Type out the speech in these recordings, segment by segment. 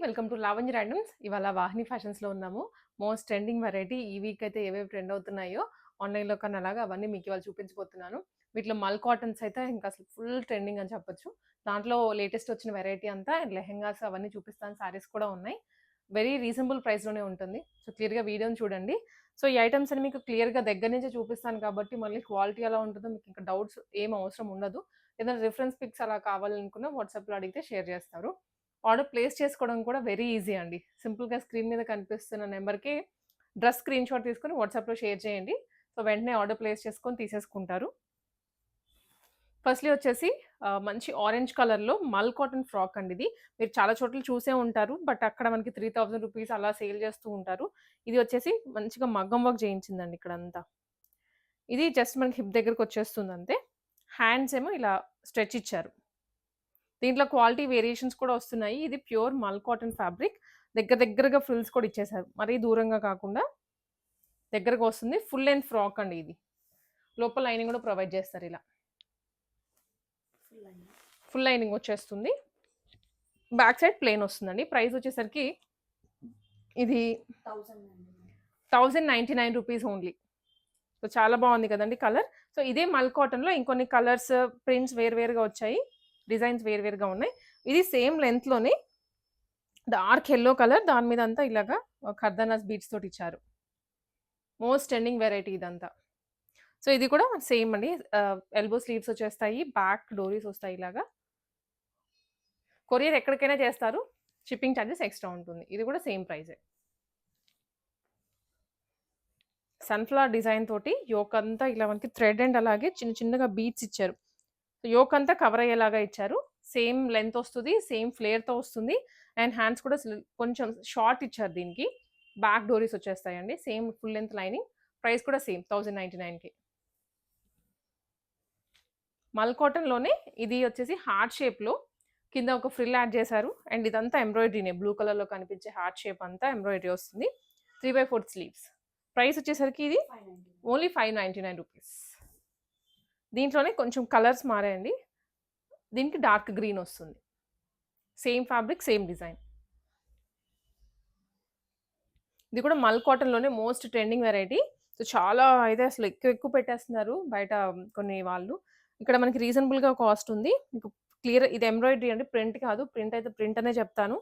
Welcome to Lavanya randoms. ఇవాళ వాహిని ఫ్యాషన్స్లో ఉన్నాము. Most trending variety ఈ వీక్ అయితే ఏవేవి ట్రెండ్ అవుతున్నాయో ఆన్లైన్లో కన్నా అలాగా అవన్నీ మీకు ఇవాళ చూపించబోతున్నాను. వీటిలో మల్ కాటన్స్ అయితే ఇంకా అసలు ఫుల్ ట్రెండింగ్ అని చెప్పొచ్చు. దాంట్లో లేటెస్ట్ వచ్చిన వెరైటీ అంతా లెహెంగాస్ అవన్నీ చూపిస్తాను. శారీస్ కూడా ఉన్నాయి. వెరీ రీజనబుల్ ప్రైస్లోనే ఉంటుంది. సో క్లియర్గా వీడియోని చూడండి. సో ఈ ఐటమ్స్ అని మీకు క్లియర్గా దగ్గర నుంచే చూపిస్తాను కాబట్టి మళ్ళీ క్వాలిటీ ఎలా ఉంటుందో మీకు ఇంకా డౌట్స్ ఏం అవసరం ఉండదు. ఏదైనా రిఫరెన్స్ పిక్స్ అలా కావాలనుకున్నా వాట్సాప్లో అడిగితే షేర్ చేస్తారు. ఆర్డర్ ప్లేస్ చేసుకోవడం కూడా వెరీ ఈజీ అండి. సింపుల్‌గా స్క్రీన్ మీద కనిపిస్తున్న నెంబర్‌కి డ్రెస్ స్క్రీన్‌షాట్ తీసుకొని వాట్సాప్‌లో షేర్ చేయండి. సో వెంటనే ఆర్డర్ ప్లేస్ చేసుకొని తీసేసుకుంటారు. ఫస్ట్‌లీ వచ్చేసి మంచి ఆరెంజ్ కలర్‌లో మల్ కాటన్ ఫ్రాక్ అండి ఇది. మీరు చాలా చోట్ల చూసే ఉంటారు. బట్ అక్కడ మనకి 3000 రూపీస్ అలా సేల్ చేస్తూ ఉంటారు. ఇది వచ్చేసి మంచిగా మగ్గం వర్క్ చేయించిందండి ఇక్కడంతా. ఇది జస్ట్ మనకి హిప్ దగ్గరకి వచ్చేస్తుంది అంతే. హ్యాండ్స్ ఏమో ఇలా స్ట్రెచ్ ఇచ్చారు. దీంట్లో క్వాలిటీ వేరియేషన్స్ కూడా వస్తున్నాయి. ఇది ప్యూర్ మల్ కాటన్ ఫ్యాబ్రిక్. దగ్గరగా ఫ్రిల్స్ కూడా ఇచ్చేసారు. మరీ దూరంగా కాకుండా దగ్గరగా వస్తుంది. ఫుల్ లెంత్ ఫ్రాక్ అండి ఇది. లోపల లైనింగ్ కూడా ప్రొవైడ్ చేస్తారు ఇలా. ఫుల్ లైనింగ్ వచ్చేస్తుంది. బ్యాక్ సైడ్ ప్లెయిన్ వస్తుందండి. ప్రైస్ వచ్చేసరికి ఇది 1099 రూపీస్ ఓన్లీ. సో చాలా బాగుంది కదండి కలర్. సో ఇదే మల్ కాటన్లో ఇంకొన్ని కలర్స్ ప్రింట్స్ వేరువేరుగా వచ్చాయి. డిజైన్స్ వేరువేరుగా ఉన్నాయి. ఇది సేమ్ లెంత్లోనే డార్క్ ఎల్లో కలర్, దాని మీద అంతా ఇలాగా ఖర్దానాస్ బీడ్స్ తోటి ఇచ్చారు. మోస్ట్ ట్రెండింగ్ వెరైటీ ఇదంతా. సో ఇది కూడా సేమ్ అండి. ఎల్బో స్లీవ్స్ వచ్చేస్తాయి. బ్యాక్ డోరీస్ వస్తాయి ఇలాగా. కొరియర్ ఎక్కడికైనా చేస్తారు. షిప్పింగ్ ఛార్జెస్ ఎక్స్ట్రా ఉంటుంది. ఇది కూడా సేమ్ ప్రైజే. సన్ఫ్లవర్ డిజైన్ తోటి యోక్ అంతా ఇలా మనకి థ్రెడ్ అండ్ అలాగే చిన్నగా బీడ్స్ ఇచ్చారు. యోక్ అంతా కవర్ అయ్యేలాగా ఇచ్చారు. సేమ్ లెంత్ వస్తుంది, సేమ్ ఫ్లేర్తో వస్తుంది. అండ్ హ్యాండ్స్ కూడా కొంచెం షార్ట్ ఇచ్చారు దీనికి. బ్యాక్ డోరీస్ వచ్చేస్తాయండి. Same full length lining. Price కూడా సేమ్ 1099కి. మల్ కాటన్లోనే ఇది వచ్చేసి హార్ట్ షేప్లో కింద ఒక ఫ్రిల్ యాడ్ చేశారు. అండ్ ఇదంతా ఎంబ్రాయిడరీనే. బ్లూ కలర్లో కనిపించే హార్ట్ షేప్ అంతా ఎంబ్రాయిడరీ వస్తుంది. 3/4 స్లీవ్స్. ప్రైస్ వచ్చేసరికి ఇది ఓన్లీ 599 రూపీస్. దీంట్లోనే కొంచెం కలర్స్ మారాయండి. దీనికి డార్క్ గ్రీన్ వస్తుంది. Same fabric, same design. ఇది కూడా మల్ కాటన్లోనే మోస్ట్ ట్రెండింగ్ వెరైటీ. సో చాలా అయితే అసలు ఎక్కువ పెట్టేస్తున్నారు బయట కొన్ని వాళ్ళు. ఇక్కడ మనకి రీజనబుల్గా కాస్ట్ ఉంది. మీకు క్లియర్ ఇది ఎంబ్రాయిడరీ అండి, ప్రింట్ కాదు. ప్రింట్ అయితే ప్రింట్ అనే చెప్తాను.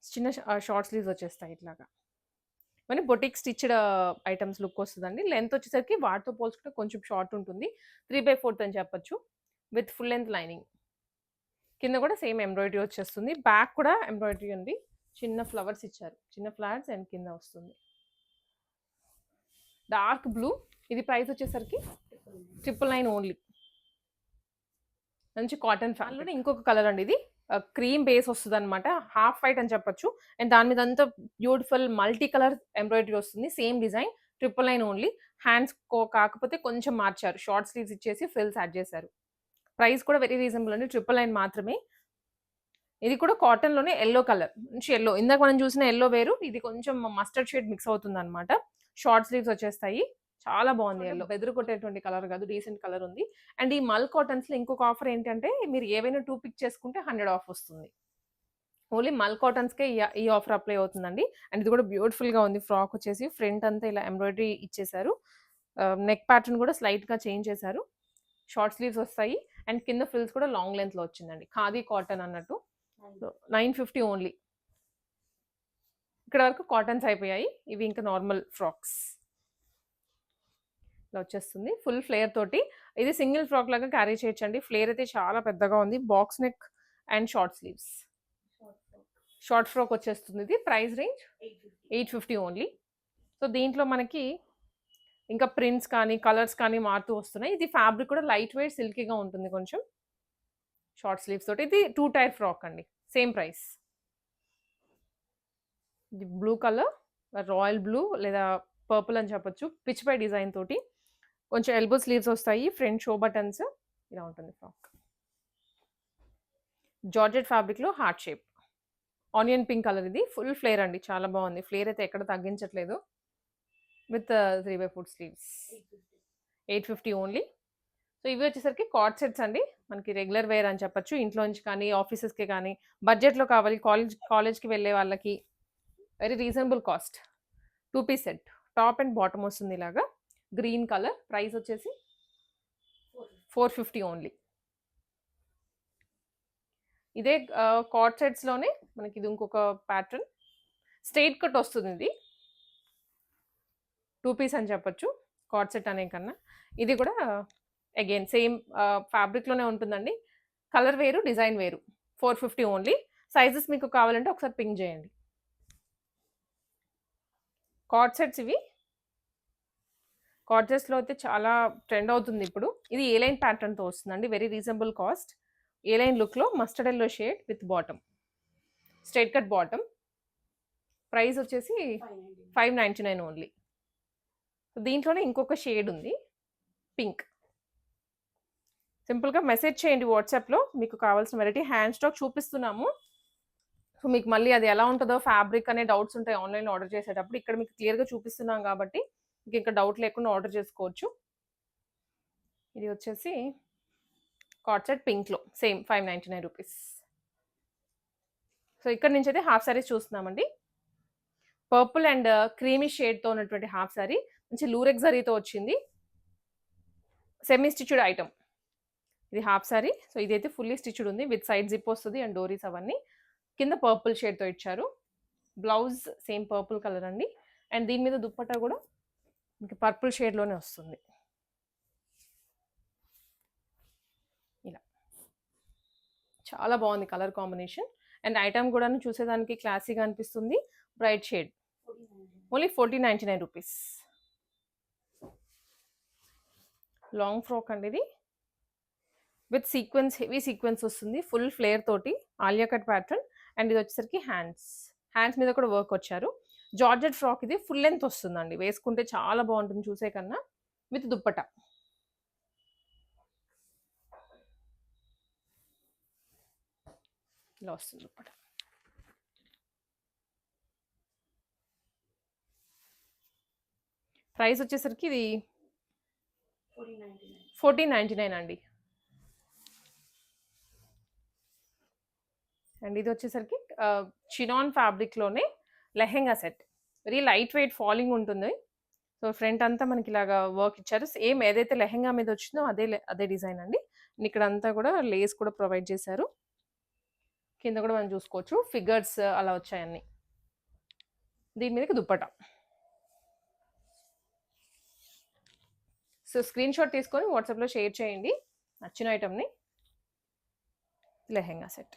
చిన్న షార్ట్ స్లీవ్స్ వచ్చేస్తాయి ఇట్లాగా. మరి బొటిక్ స్టిచ్డ్ ఐటమ్స్ లుక్ వస్తుందండి. లెంత్ వచ్చేసరికి వాటితో పోల్చుకుంటే కొంచెం షార్ట్ ఉంటుంది. 3/4 అని చెప్పొచ్చు. With full length lining. కింద కూడా సేమ్ ఎంబ్రాయిడరీ వచ్చేస్తుంది. బ్యాక్ కూడా ఎంబ్రాయిడరీ అండి. చిన్న ఫ్లవర్స్ ఇచ్చారు. చిన్న ఫ్లవర్స్ అండ్ కింద వస్తుంది. Dark blue. ఇది ప్రైస్ వచ్చేసరికి 999 ఓన్లీ. మంచి కాటన్ ఫ్యాన్లోనే ఇంకొక కలర్ అండి. ఇది క్రీమ్ బేస్ వస్తుంది అనమాట. హాఫ్ వైట్ అని చెప్పొచ్చు. అండ్ దాని మీద అంతా బ్యూటిఫుల్ మల్టీ కలర్ ఎంబ్రాయిడరీ వస్తుంది. Same design. 999 ఓన్లీ. హ్యాండ్స్ కాకపోతే కొంచెం మార్చారు. షార్ట్ స్లీవ్స్ ఇచ్చేసి ఫ్రిల్స్ యాడ్ చేశారు. ప్రైస్ కూడా వెరీ రీజనబుల్ అండి. 999 మాత్రమే. ఇది కూడా కాటన్లోనే ఎల్లో కలర్. మంచి ఎల్లో. ఇందాక మనం చూసిన ఎల్లో వేరు. ఇది కొంచెం మస్టర్డ్ షేడ్ మిక్స్ అవుతుంది అనమాట. షార్ట్ స్లీవ్స్ వచ్చేస్తాయి. చాలా బాగుంది ఎల్లో. బెదురు కొట్టేటువంటి కలర్ కాదు, డీసెంట్ కలర్ ఉంది. అండ్ ఈ మల్ కాటన్స్లో ఇంకొక ఆఫర్ ఏంటంటే మీరు ఏవైనా 2 పిక్ చేసుకుంటే 100 ఆఫ్ వస్తుంది. ఓన్లీ మల్ కాటన్స్కే ఈ ఆఫర్ అప్లై అవుతుందండి. అండ్ ఇది కూడా బ్యూటిఫుల్గా ఉంది. ఫ్రాక్ వచ్చేసి ఫ్రంట్ అంతా ఇలా ఎంబ్రాయిడరీ ఇచ్చేసారు. నెక్ ప్యాటర్న్ కూడా స్లైట్గా చేంజ్ చేశారు. షార్ట్ స్లీవ్స్ వస్తాయి. అండ్ కింద ఫ్రిల్స్ కూడా లాంగ్ లెంత్లో వచ్చిందండి. ఖాదీ కాటన్ అన్నట్టు. 950 ఓన్లీ. ఇక్కడ వరకు కాటన్స్ అయిపోయాయి. ఇవి ఇంకా నార్మల్ ఫ్రాక్స్ ఇలా వచ్చేస్తుంది. ఫుల్ ఫ్లేర్ తోటి. ఇది సింగిల్ ఫ్రాక్ లాగా క్యారీ చేయొచ్చండి. ఫ్లేర్ అయితే చాలా పెద్దగా ఉంది. Box neck and short sleeves. Short frock వచ్చేస్తుంది. ఇది ప్రైస్ రేంజ్ 850 ఓన్లీ. సో దీంట్లో మనకి ఇంకా ప్రింట్స్ కానీ కలర్స్ కానీ మారుతూ వస్తున్నాయి. ఇది ఫ్యాబ్రిక్ కూడా లైట్ వెయిట్ సిల్కీగా ఉంటుంది కొంచెం. షార్ట్ స్లీవ్స్ తోటి. ఇది 2 టైర్ ఫ్రాక్ అండి. Same price. ఇది బ్లూ కలర్, రాయల్ బ్లూ లేదా పర్పుల్ అని చెప్పొచ్చు. పిచ్ పై డిజైన్ తోటి కొంచెం ఎల్బో స్లీవ్స్ వస్తాయి. Front show buttons. ఇలా ఉంటుంది ఫ్రాక్. జార్జెట్ ఫ్యాబ్రిక్‌లో heart shape. Onion pink colour ఇది. ఫుల్ ఫ్లేర్ అండి. చాలా బాగుంది. ఫ్లేర్ అయితే ఎక్కడ తగ్గించట్లేదు. With 3/4 sleeves. 850 ఓన్లీ. సో ఇవి వచ్చేసరికి కార్డ్ సెట్స్ అండి. మనకి రెగ్యులర్ వేర్ అని చెప్పొచ్చు. ఇంట్లో నుంచి కానీ, ఆఫీసెస్‌కి కానీ, బడ్జెట్‌లో కావాలి, కాలేజ్‌కి వెళ్ళే వాళ్ళకి very reasonable cost. 2 piece set. Top and bottom వస్తుంది ఇలాగా. Green colour. ప్రైస్ వచ్చేసి 450 ఓన్లీ. ఇదే కార్డ్ సెట్స్‌లోనే మనకి ఇది ఇంకొక ప్యాటర్న్. స్ట్రెయిట్ కట్ వస్తుంది ఇది. 2 పీస్ అని చెప్పొచ్చు. కార్డ్ సెట్ అనే కన్నా. ఇది కూడా అగైన్ సేమ్ ఫ్యాబ్రిక్‌లోనే ఉంటుందండి. కలర్ వేరు, డిజైన్ వేరు. 450 ఓన్లీ. సైజెస్ మీకు కావాలంటే ఒకసారి పింగ్ చేయండి. కార్డ్ సెట్స్ ఇవి. కార్డ్ సెట్స్‌లో అయితే చాలా ట్రెండ్ అవుతుంది ఇప్పుడు. ఇది ఏ లైన్ ప్యాటర్న్‌తో వస్తుందండి. Very reasonable cost. A line లుక్‌లో mustard yellow shade with bottom. Straight cut bottom. Price వచ్చేసి 599 ఓన్లీ. దీంట్లోనే ఇంకొక షేడ్ ఉంది. పింక్. సింపుల్‌గా మెసేజ్ చేయండి వాట్సాప్‌లో. మీకు కావాల్సిన వెరైటీ హ్యాండ్ స్టాక్ చూపిస్తున్నాము. సో మీకు మళ్ళీ అది ఎలా ఉంటుందో ఫ్యాబ్రిక్ అనే డౌట్స్ ఉంటాయి ఆన్‌లైన్‌లో ఆర్డర్ చేసేటప్పుడు. ఇక్కడ మీకు క్లియర్‌గా చూపిస్తున్నాం కాబట్టి మీకు ఇంకా డౌట్ లేకుండా ఆర్డర్ చేసుకోవచ్చు. ఇది వచ్చేసి కార్డ్ సెట్ పింక్‌లో సేమ్ 599 రూపీస్. సో ఇక్కడ నుంచి అయితే హాఫ్ సారీస్ చూస్తున్నామండి. పర్పుల్ అండ్ క్రీమీ షేడ్‌తో ఉన్నటువంటి హాఫ్ సారీ మంచి లూరెక్స్ జరీతో వచ్చింది. Semi stitched item. ఇది హాఫ్ సారీ. సో ఇదైతే ఫుల్లీ స్టిచ్డ్ ఉంది. విత్ సైడ్ జిప్ వస్తుంది అండ్ డోరీస్ అవన్నీ. కింద పర్పుల్ షేడ్‌తో ఇచ్చారు. బ్లౌజ్ సేమ్ పర్పుల్ కలర్ అండి. అండ్ దీని మీద దుప్పట్టా కూడా మీకు పర్పుల్ షేడ్‌లోనే వస్తుంది. ఇలా చాలా బాగుంది కలర్ కాంబినేషన్. అండ్ ఐటమ్ కూడా చూసేదానికి క్లాసీగా అనిపిస్తుంది. Bright shade. Only 1499 rupees. Long frock అండి ఇది. విత్ సీక్వెన్స్, హెవీ సీక్వెన్స్ వస్తుంది. ఫుల్ ఫ్లేర్ తోటి ఆలియా కట్ ప్యాటర్న్. అండ్ ఇది వచ్చేసరికి హ్యాండ్స్ మీద కూడా వర్క్ వచ్చారు. జార్జెట్ ఫ్రాక్ ఇది ఫుల్ లెంత్ వస్తుందండి. వేసుకుంటే చాలా బాగుంటుంది చూసే కన్నా. విత్ దుప్పట. ఇలా వస్తుంది దుప్పట. ప్రైస్ వచ్చేసరికి ఇది 1499 అండి. అండ్ ఇది వచ్చేసరికి చినాన్ ఫ్యాబ్రిక్‌లోనే lehenga set. Very light weight falling ఉంటుంది. సో ఫ్రంట్ అంతా మనకి ఇలాగా వర్క్ ఇచ్చారు. సేమ్ ఏదైతే లెహెంగా మీద వచ్చిందో అదే డిజైన్ అండి. ఇక్కడ అంతా కూడా లేస్ కూడా ప్రొవైడ్ చేశారు. కింద కూడా మనం చూసుకోవచ్చు. ఫిగర్స్ అలా వచ్చాయన్నీ. దీని మీదకి దుప్పట. సో స్క్రీన్ షాట్ తీసుకొని వాట్సాప్‌లో షేర్ చేయండి నచ్చిన ఐటమ్‌ని. లెహెంగా సెట్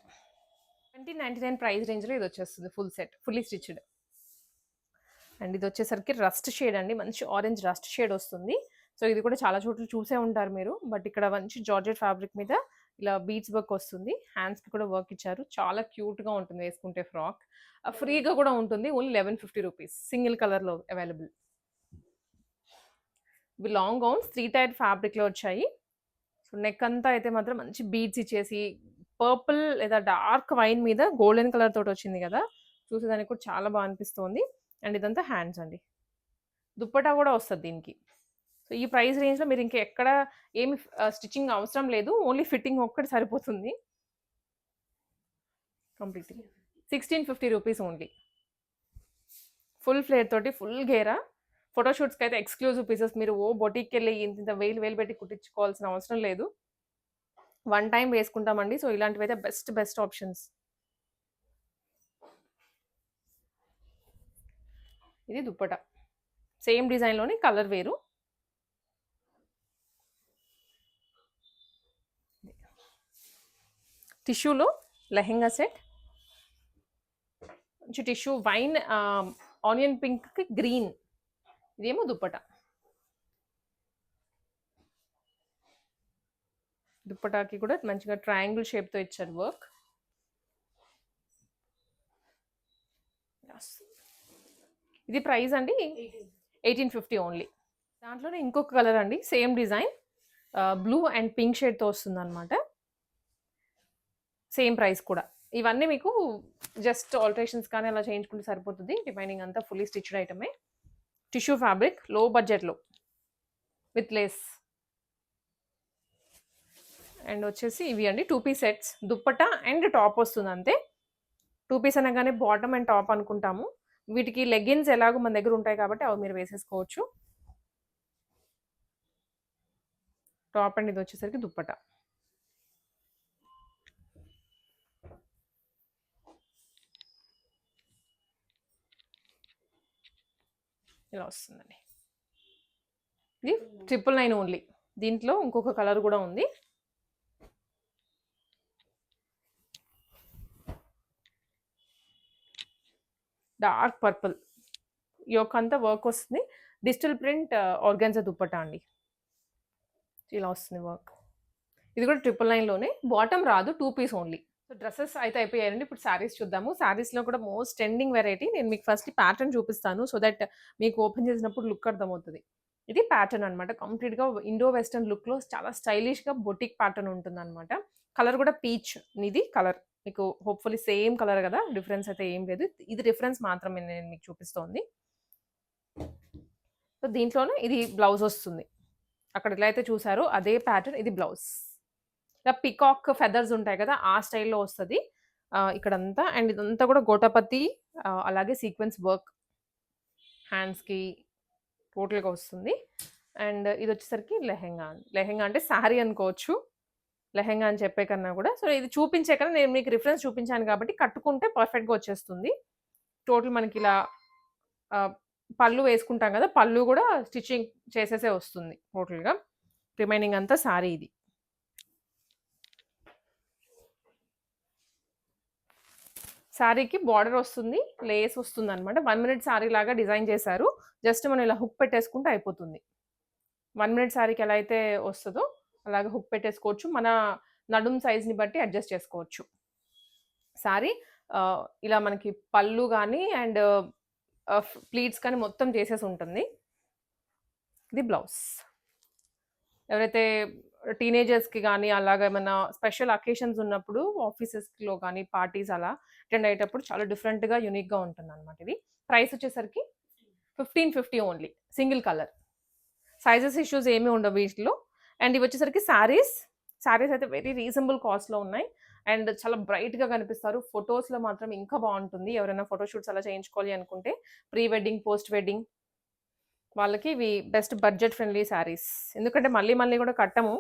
2099 ప్రైస్ రేంజ్‌లో ఇది వచ్చేస్తుంది. Full set, fully stitched. And ఇది వచ్చేసరికి రస్ట్ షేడ్ అండి. మంచి ఆరెంజ్ రస్ట్ షేడ్ వస్తుంది. సో ఇది కూడా చాలా చోట్ల చూసే ఉంటారు మీరు. బట్ ఇక్కడ మంచి జార్జెట్ ఫ్యాబ్రిక్ మీద ఇలా బీట్స్ వర్క్ వస్తుంది. హ్యాండ్స్‌కి కూడా వర్క్ ఇచ్చారు. చాలా క్యూట్‌గా ఉంటుంది వేసుకుంటే ఫ్రాక్. ఫ్రీగా కూడా ఉంటుంది. Only 1150 rupees. సింగిల్ కలర్‌లో అవైలబుల్. ఇవి లాంగ్ గౌన్స్ 3 టైర్ ఫ్యాబ్రిక్‌లో వచ్చాయి. సో నెక్ అంతా అయితే మాత్రం మంచి బీడ్స్ ఇచ్చేసి పర్పుల్ లేదా డార్క్ వైన్ మీద గోల్డెన్ కలర్ తోటి వచ్చింది కదా! చూసేదానికి కూడా చాలా బాగా అనిపిస్తుంది. అండ్ ఇదంతా హ్యాండ్స్ అండి. దుప్పటా కూడా వస్తది దీనికి. సో ఈ ప్రైస్ రేంజ్‌లో మీరు ఇంకా ఎక్కడ ఏమి స్టిచ్చింగ్ అవసరం లేదు. ఓన్లీ ఫిట్టింగ్ ఒక్కటి సరిపోతుంది. కంప్లీట్‌గా 1650 రూపీస్ ఓన్లీ. ఫుల్ ఫ్లేర్ తోటి ఫుల్ ఘేరా. ఫోటోషూట్స్‌కి అయితే ఎక్స్‌క్లూజివ్ పీసెస్. మీరు బొటిక్‌కెళ్ళి ఇంతింత వేలు పెట్టి కుట్టించుకోవాల్సిన అవసరం లేదు. వన్ టైమ్ వేసుకుంటామండి. సో ఇలాంటివైతే బెస్ట్ ఆప్షన్స్. ఇది దుప్పట. సేమ్ డిజైన్‌లోనే కలర్ వేరు. టిష్యూలో లెహెంగా సెట్. మంచి టిష్యూ వైన్ ఆనియన్ పింక్‌కి గ్రీన్. ఇదేమో దుప్పట. దుప్పటాకి కూడా మంచిగా ట్రయాంగిల్ షేప్‌తో ఇచ్చారు వర్క్. ఇది ప్రైస్ అండి 1850 ఓన్లీ. దాంట్లోనే ఇంకొక కలర్ అండి, same design, blue and pink షేడ్తో వస్తుంది అనమాట. సేమ్ ప్రైస్ కూడా. ఇవన్నీ మీకు జస్ట్ ఆల్టరేషన్స్ కానీ అలా చేయించుకుంటే సరిపోతుంది. రిమైనింగ్ అంతా ఫుల్లీ స్టిచ్డ్ ఐటమే. టిష్యూ ఫ్యాబ్రిక్, లో బడ్జెట్లో విత్ లేస్. అండ్ వచ్చేసి ఇవి అండి 2 piece sets, dupatta and top వస్తుంది అంతే. 2 పీస్ అనగానే బాటమ్ అండ్ టాప్ అనుకుంటాము. వీటికి లెగ్గిన్స్ ఎలాగో మన దగ్గర ఉంటాయి కాబట్టి అవి మీరు వేసేసుకోవచ్చు. టాప్ అండ్ ఇది వచ్చేసరికి దుప్పట. ఇలా వస్తుందండి. ఇది 999 ఓన్లీ. దీంట్లో ఇంకొక కలర్ కూడా ఉంది. డార్క్ పర్పుల్, యోక్ అంతా వర్క్ వస్తుంది. డిజిటల్ ప్రింట్ ఆర్గాన్జా దుప్పట అండి. ఇలా వస్తుంది వర్క్. ఇది కూడా 999లోనే. బాటమ్ రాదు, 2 పీస్ ఓన్లీ. సో డ్రెస్సెస్ అయితే అయిపోయాయండి. ఇప్పుడు శారీస్ చూద్దాము. శారీస్లో కూడా మోస్ట్ ట్రెండింగ్ వెరైటీ. నేను మీకు ఫస్ట్ ప్యాటర్న్ చూపిస్తాను, సో దట్ మీకు ఓపెన్ చేసినప్పుడు లుక్ అర్థమవుతుంది. ఇది ప్యాటర్న్ అనమాట. కంప్లీట్గా ఇండో వెస్టర్న్ లుక్లో చాలా స్టైలిష్గా బొటిక్ ప్యాటర్న్ ఉంటుంది అనమాట. కలర్ కూడా పీచ్. ఇది కలర్ మీకు హోప్ఫుల్లీ సేమ్ కలర్ కదా, డిఫరెన్స్ అయితే ఏం లేదు. ఇది డిఫరెన్స్ మాత్రమే నేను మీకు చూపిస్తోంది. సో దీంట్లోనే ఇది బ్లౌజ్ వస్తుంది. అక్కడ ఎలా అయితే చూసారో అదే ప్యాటర్న్ ఇది బ్లౌజ్. ఇలా పికాక్ ఫెదర్స్ ఉంటాయి కదా, ఆ స్టైల్లో వస్తుంది ఇక్కడంతా. అండ్ ఇదంతా కూడా గోటాపతి, అలాగే సీక్వెన్స్ వర్క్ హ్యాండ్స్కి టోటల్గా వస్తుంది. అండ్ ఇది వచ్చేసరికి లెహెంగా. లెహెంగా అంటే శారీ అనుకోవచ్చు, లెహెంగా అని చెప్పే కన్నా కూడా. సో ఇది చూపించే కన్నా నేను మీకు రిఫరెన్స్ చూపించాను కాబట్టి కట్టుకుంటే పర్ఫెక్ట్గా వచ్చేస్తుంది. టోటల్ మనకి ఇలా పళ్ళు వేసుకుంటాం కదా, పళ్ళు కూడా స్టిచ్చింగ్ చేసేసే వస్తుంది టోటల్గా. రిమైనింగ్ అంతా శారీ. ఇది శారీకి బార్డర్ వస్తుంది, లేస్ వస్తుంది అనమాట. 1 మినిట్ శారీ లాగా డిజైన్ చేశారు. జస్ట్ మనం ఇలా హుక్ పెట్టేసుకుంటే అయిపోతుంది. 1 మినిట్ శారీకి ఎలా అయితే వస్తుందో అలాగే హుక్ పెట్టేసుకోవచ్చు. మన నడుం సైజ్ని బట్టి అడ్జస్ట్ చేసుకోవచ్చు. శారీ ఇలా మనకి పళ్ళు కానీ అండ్ ప్లీట్స్ కానీ మొత్తం చేసేసి ఉంటుంది. ఇది బ్లౌజ్. ఎవరైతే టీనేజర్స్కి కానీ అలాగా ఏమైనా స్పెషల్ అకేషన్స్ ఉన్నప్పుడు ఆఫీసెస్లో కానీ పార్టీస్ అలా అటెండ్ అయ్యేటప్పుడు చాలా డిఫరెంట్గా యూనిక్గా ఉంటుంది అనమాట. ఇది ప్రైస్ వచ్చేసరికి 1550 only. Single colour. Sizes issues ఏమీ ఉండవు వీటిలో. అండ్ ఇవి వచ్చేసరికి శారీస్ అయితే వెరీ రీజనబుల్ కాస్ట్లో ఉన్నాయి. అండ్ చాలా బ్రైట్గా కనిపిస్తారు. ఫొటోస్లో మాత్రం ఇంకా బాగుంటుంది. ఎవరైనా ఫోటోషూట్స్ అలా చేయించుకోవాలి అనుకుంటే, ప్రీ వెడ్డింగ్, పోస్ట్ వెడ్డింగ్ వాళ్ళకి ఇవి బెస్ట్ బడ్జెట్ ఫ్రెండ్లీ శారీస్. ఎందుకంటే మళ్ళీ కూడా కట్టము.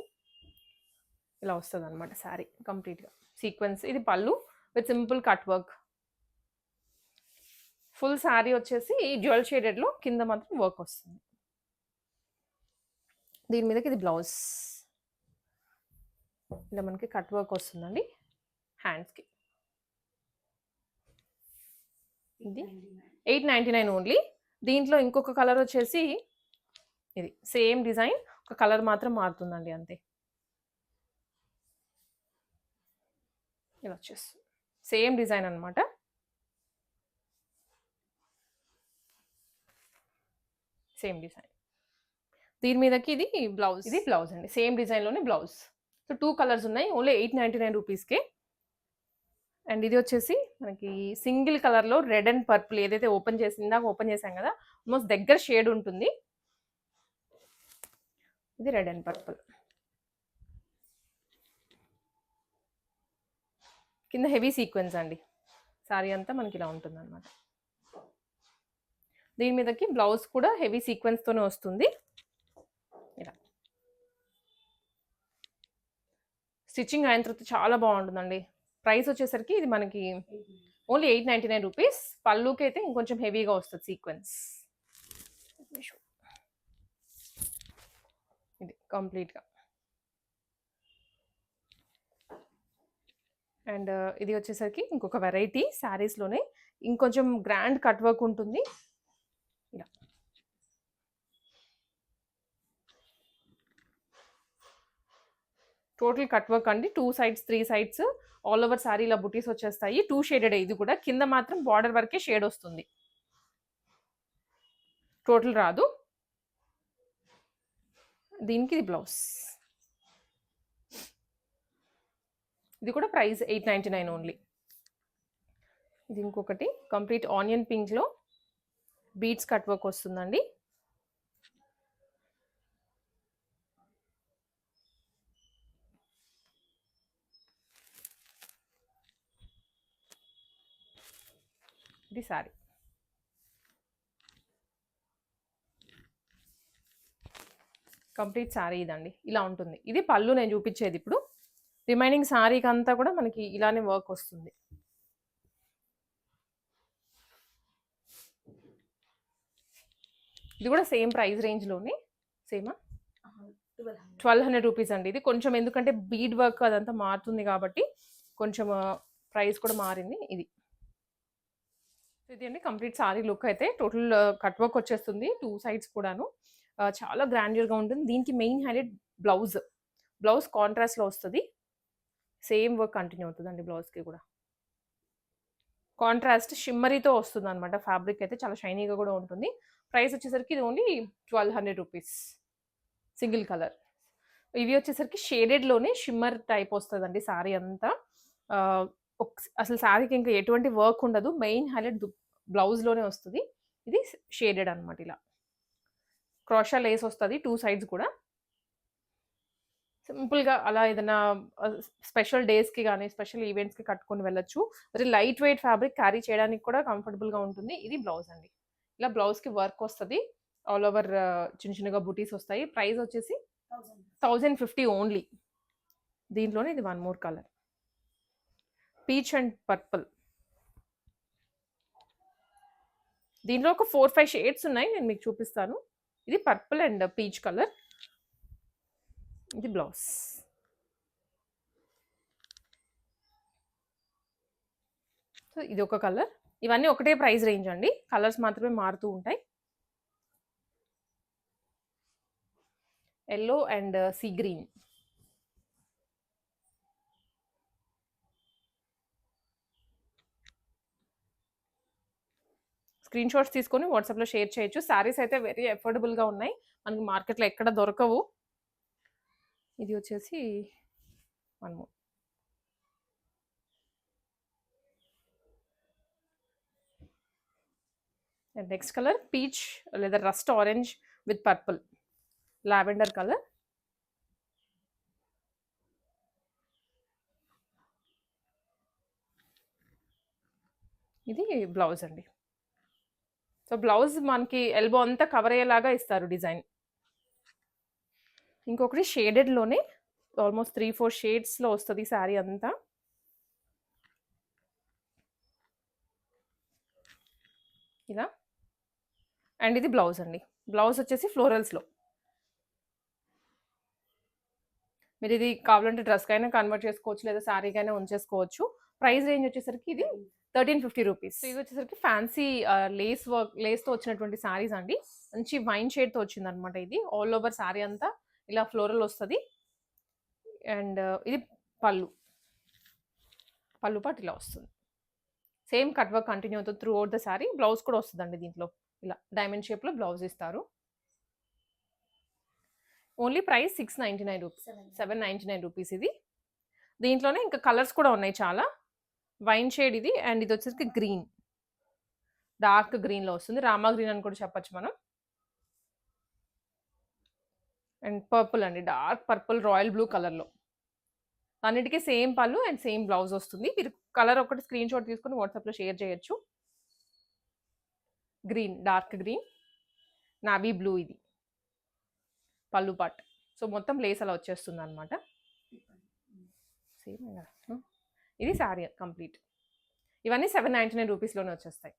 ఇలా వస్తుంది అనమాట శారీ కంప్లీట్గా. సీక్వెన్స్. ఇది పళ్ళు with simple cut work. Full sari వచ్చేసి జ్యువెల్ షేడెడ్లో కింద మాత్రం వర్క్ వస్తుంది. దీని మీదకి ఇది బ్లౌజ్. ఇలా మనకి కట్ వర్క్ వస్తుందండి హ్యాండ్స్కి. ఇది 899 ఓన్లీ. దీంట్లో ఇంకొక కలర్ వచ్చేసి ఇది సేమ్ డిజైన్, ఒక కలర్ మాత్రం మారుతుందండి అంతే. ఇలా వచ్చేస్తుంది సేమ్ డిజైన్ అనమాట. Same design. దీని మీదకి ఇది బ్లౌజ్. ఇది బ్లౌజ్ అండి, సేమ్ డిజైన్లోనే బ్లౌజ్. సో 2 కలర్స్ ఉన్నాయి, ఓన్లీ 899 రూపీస్కే. అండ్ ఇది వచ్చేసి మనకి సింగిల్ కలర్లో రెడ్ అండ్ పర్పుల్. ఏదైతే ఓపెన్ చేసాం కదా, ఆల్మోస్ట్ దగ్గర షేడ్ ఉంటుంది. ఇది రెడ్ అండ్ పర్పుల్. కింద హెవీ సీక్వెన్స్ అండి. సారీ అంతా మనకి ఇలా ఉంటుంది అనమాట. దీని మీదకి బ్లౌజ్ కూడా హెవీ సీక్వెన్స్తోనే వస్తుంది. ఇలా స్టిచ్చింగ్ అయిన తర్వాత చాలా బాగుంటుందండి. ప్రైస్ వచ్చేసరికి ఇది మనకి ఓన్లీ 899 రూపీస్. పళ్ళుకి అయితే ఇంకొంచెం హెవీగా వస్తుంది సీక్వెన్స్. ఇది కంప్లీట్గా. అండ్ ఇది వచ్చేసరికి ఇంకొక వెరైటీ శారీస్లోనే ఇంకొంచెం గ్రాండ్ కట్ వర్క్ ఉంటుంది. ఇలా టోటల్ కట్ వర్క్ అండి. 2 sides 3 sides all over sari ఇలా బుటీస్ వచ్చేస్తాయి. 2 షేడెడ్. ఇది కూడా కింద మాత్రం బార్డర్ వరకే షేడ్ వస్తుంది. టోటల్ రాదు. దీనికి ఇది బ్లౌజ్. ఇది కూడా ప్రైస్ 899 ఓన్లీ. ఇది ఇంకొకటి కంప్లీట్ ఆనియన్ పింక్లో బీడ్స్ కట్ వర్క్ వస్తుందండి. ఇది శారీ. కంప్లీట్ శారీ ఇదండి, ఇలా ఉంటుంది. ఇది పళ్ళు నేను చూపించేది ఇప్పుడు. రిమైనింగ్ శారీకి అంతా కూడా మనకి ఇలానే వర్క్ వస్తుంది. ఇది కూడా సేమ్ ప్రైస్ రేంజ్లోనే. సేమా 1200 రూపీస్ అండి. ఇది కొంచెం ఎందుకంటే బీడ్ వర్క్ అదంతా మారుతుంది కాబట్టి కొంచెం ప్రైస్ కూడా మారింది. ఇది అండి కంప్లీట్ సారీ లుక్. అయితే టోటల్ కట్ వర్క్ వచ్చేస్తుంది 2 సైడ్స్ కూడాను. చాలా గ్రాండియర్గా ఉంటుంది. దీనికి మెయిన్ హైలైట్ బ్లౌజ్. బ్లౌజ్ కాంట్రాస్ట్లో వస్తుంది. సేమ్ వర్క్ కంటిన్యూ అవుతుందండి బ్లౌజ్కి కూడా. కాంట్రాస్ట్ షిమ్మరీతో వస్తుంది అనమాట. ఫ్యాబ్రిక్ అయితే చాలా షైనీగా కూడా ఉంటుంది. ప్రైస్ వచ్చేసరికి ఇది ఓన్లీ 1200 రూపీస్ సింగిల్ కలర్. ఇవి వచ్చేసరికి షేడెడ్లోనే షిమ్మర్ టైప్ వస్తుందండి శారీ అంతా. అసలు శారీకి ఇంకా ఎటువంటి వర్క్ ఉండదు. మెయిన్ హైలైట్ బ్లౌజ్లోనే వస్తుంది. ఇది షేడెడ్ అనమాట. ఇలా క్రోషా లేస్ వస్తుంది 2 సైడ్స్ కూడా. సింపుల్గా అలా ఏదైనా స్పెషల్ డేస్కి కానీ స్పెషల్ ఈవెంట్స్కి కట్టుకొని వెళ్ళొచ్చు. మరి లైట్ వెయిట్ ఫ్యాబ్రిక్ క్యారీ చేయడానికి కూడా కంఫర్టబుల్గా ఉంటుంది. ఇది బ్లౌజ్ అండి. ఇలా బ్లౌజ్కి వర్క్ వస్తుంది. ఆల్ ఓవర్ చిన్న చిన్నగా బూటీస్ వస్తాయి. ప్రైస్ వచ్చేసి 1050 ఓన్లీ. దీంట్లోనే ఇది one more colour, peach and purple. దీంట్లో ఒక 4-5 షేడ్స్ ఉన్నాయి, నేను మీకు చూపిస్తాను. ఇది పర్పుల్ అండ్ పీచ్ కలర్. ఇది బ్లౌజ్. సో ఇది ఒక కలర్. ఇవన్నీ ఒకటే ప్రైస్ రేంజ్ అండి, కలర్స్ మాత్రమే మారుతూ ఉంటాయి. Yellow and sea green. Screen shots తీసుకొని వాట్సాప్లో షేర్ చేయొచ్చు. శారీస్ అయితే వెరీ అఫోర్డబుల్గా ఉన్నాయి, మనకి మార్కెట్లో ఎక్కడ దొరకవు. ఇది వచ్చేసి one more. And next colour peach లేదా rust orange with purple, lavender colour. ఇది బ్లౌజ్ అండి. సో బ్లౌజ్ మనకి ఎల్బో అంతా కవర్ అయ్యేలాగా ఇస్తారు డిజైన్. ఇంకొకటి షేడెడ్లోనే ఆల్మోస్ట్ 3-4 షేడ్స్లో వస్తుంది శారీ అంతా. ఇలా. అండ్ ఇది బ్లౌజ్ అండి. బ్లౌజ్ వచ్చేసి ఫ్లోరల్స్లో. మీరు ఇది కావాలంటే డ్రెస్కైనా కన్వర్ట్ చేసుకోవచ్చు, లేదా శారీకైనా ఉంచేసుకోవచ్చు. ప్రైస్ రేంజ్ వచ్చేసరికి ఇది 1350 రూపీస్. ఇది వచ్చేసరికి ఫ్యాన్సీ లేస్తో వచ్చినటువంటి శారీస్ అండి. మంచి వైన్ షేడ్తో వచ్చింది అనమాట. ఇది ఆల్ ఓవర్ శారీ అంతా ఇలా ఫ్లోరల్ వస్తుంది. అండ్ ఇది పళ్ళు పాటు ఇలా వస్తుంది. సేమ్ కట్ వర్క్ కంటిన్యూ అవుతుంది through out the sari. Blouse కూడా వస్తుందండి దీంట్లో. ఇలా డైమండ్ షేప్లో బ్లౌజ్ ఇస్తారు. ఓన్లీ ప్రైస్ 699 రూపీస్, 799 రూపీస్ ఇది. దీంట్లోనే ఇంకా కలర్స్ కూడా ఉన్నాయి చాలా. వైన్ షేడ్ ఇది, అండ్ ఇది వచ్చేసరికి గ్రీన్, డార్క్ గ్రీన్లో వస్తుంది. రామా గ్రీన్ అని కూడా చెప్పచ్చు మనం. అండ్ పర్పుల్ అండి, డార్క్ పర్పుల్ రాయల్ బ్లూ కలర్లో. అన్నిటికీ సేమ్ పళ్ళు అండ్ సేమ్ బ్లౌజ్ వస్తుంది. మీరు కలర్ ఒకటి స్క్రీన్ షాట్ తీసుకొని వాట్సాప్లో షేర్ చేయొచ్చు. Green, dark green, navy blue ఇది పళ్ళు పాట్. సో మొత్తం లేస్ అలా వచ్చేస్తుంది అనమాట. సేమ్ ఇది శారీ కంప్లీట్. ఇవన్నీ 799 రూపీస్లోనే వచ్చేస్తాయి.